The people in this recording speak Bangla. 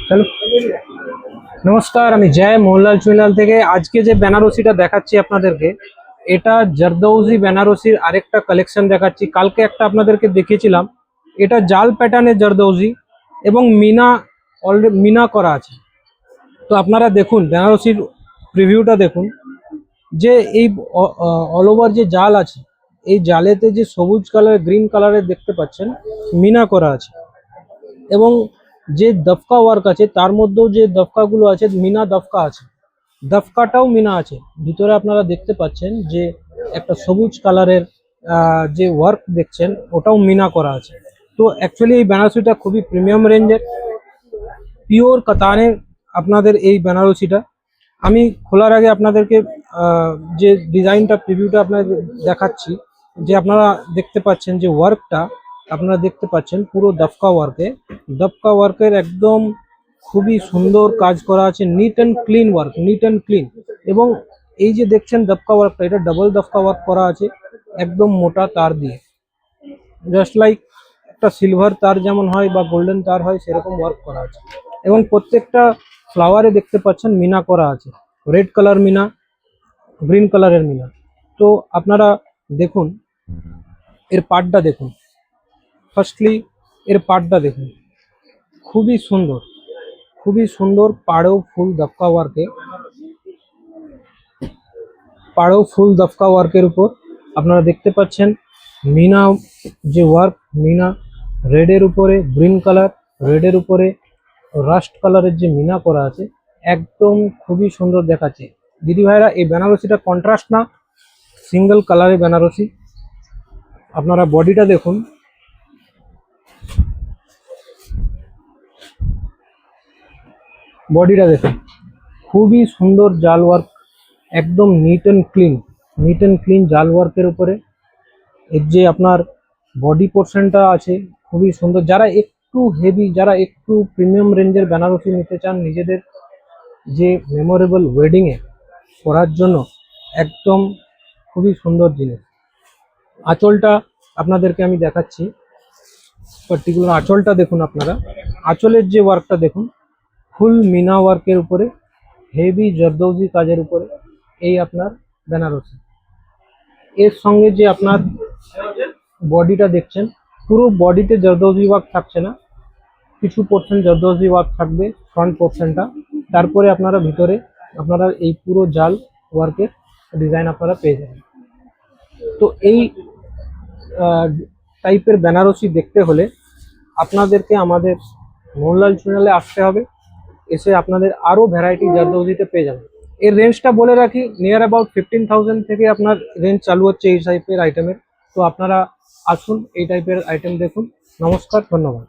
চলো নমস্কার, আমি জয় মোহনলাল চুইলাল থেকে। আজকে যে বেনারসিটা দেখাচ্ছি আপনাদেরকে, এটা জরদৌজি বেনারসির আরেকটা কালেকশন দেখাচ্ছি। কালকে একটা আপনাদেরকে দেখিয়েছিলাম, এটা জাল প্যাটার্নের জরদৌজি এবং মিনা অলরেডি মিনা করা আছে। তো আপনারা দেখুন বেনারসির প্রিভিউটা দেখুন, যে এই অল ওভার যে জাল আছে, এই জালেতে যে সবুজ কালার গ্রিন কালারের দেখতে পাচ্ছেন মিনা করা আছে, এবং যে দফকা ওয়ার্ক আছে তার মধ্যেও যে দফকাগুলো আছে মিনা দফকা আছে, দফকাটাও মিনা আছে। ভিতরে আপনারা দেখতে পাচ্ছেন যে একটা সবুজ কালারের যে ওয়ার্ক দেখছেন ওটাও মিনা করা আছে। তো অ্যাকচুয়ালি এই বেনারসিটা খুবই প্রিমিয়াম রেঞ্জের, পিওর কাতানের আপনাদের এই বেনারসিটা। আমি খোলার আগে আপনাদেরকে যে ডিজাইনটা প্রিভিউটা আপনাদের দেখাচ্ছি, যে আপনারা দেখতে পাচ্ছেন যে ওয়ার্কটা আপনারা দেখতে পাচ্ছেন পুরো দফকা ওয়ার্কের একদম খুবই সুন্দর কাজ করা আছে, neat and clean work, neat and clean. এবং এই যে দেখছেন দফকা ওয়ার্কটা, এটা ডাবল দফকা ওয়ার্ক করা আছে একদম মোটা তার দিয়ে, জাস্ট লাইক একটা সিলভার তার যেমন হয় বা গোল্ডেন তার হয় সেরকম ওয়ার্ক করা আছে। এবং প্রত্যেকটা ফ্লাওয়ারে দেখতে পাচ্ছেন মিনা করা আছে, রেড কালার মিনা, গ্রিন কালারের মিনা। তো আপনারা দেখুন এর পার্টটা দেখুন, ফার্স্টলি এর পার্টটা দেখুন, খুবই সুন্দর, খুবই সুন্দর। পাড়েও ফুল দফকা ওয়ার্কে, পাড়েও ফুল দফকা ওয়ার্কের উপর আপনারা দেখতে পাচ্ছেন মিনা যে ওয়ার্ক, মিনা রেডের উপরে গ্রিন কালার, রেডের উপরে রাস্ট কালারের যে মিনা করা আছে, একদম খুবই সুন্দর দেখাচ্ছে। দিদি ভাইরা, এই বেনারসিটা কন্ট্রাস্ট না, সিঙ্গেল কালারের বেনারসি। আপনারা বডিটা দেখুন, বডিটা দেখুন, খুবই সুন্দর জাল ওয়ার্ক, একদম neat and clean, neat and clean জাল ওয়ার্কের উপরে এর যে আপনার বডি পোর্শনটা আছে খুবই সুন্দর। যারা একটু হেভি, যারা একটু প্রিমিয়াম রেঞ্জের বেনারসি নিতে চান নিজেদের যে মেমোরেবল ওয়েডিংয়ে পরার জন্য, একদম খুবই সুন্দর জিনিস। আঁচলটা আপনাদেরকে আমি দেখাচ্ছি, পার্টিকুলার আঁচলটা দেখুন আপনারা, আঁচলের যে ওয়ার্কটা দেখুন, ফুল মিনা ওয়ার্কের উপরে হেভি জরদৌজি কাজের উপরে এই আপনার বেনারসি। এর সঙ্গে যে আপনার বডিটা দেখছেন, পুরো বডিতে জরদৌজি ওয়ার্ক থাকছে না, কিছু পোর্শন জরদৌজি ওয়ার্ক থাকবে ফ্রন্ট পোর্শনটা, তারপরে আপনারা ভিতরে আপনারা এই পুরো জাল ওয়ার্কের ডিজাইন আপনারা পেয়ে যাবেন। তো এই টাইপের বেনারসি দেখতে হলে আপনাদেরকে আমাদের মোহনলাল চ্যানেলে আসতে হবে, এসে আপনাদের আরও ভ্যারাইটি জরদৌজিতে পেয়ে যাবেন। এর রেঞ্জটা বলে রাখি, নিয়ার অ্যাবাউট 15,000 থেকে আপনার রেঞ্জ চালু হচ্ছে এই টাইপের আইটেমের। তো আপনারা আসুন, এই টাইপের আইটেম দেখুন। নমস্কার, ধন্যবাদ।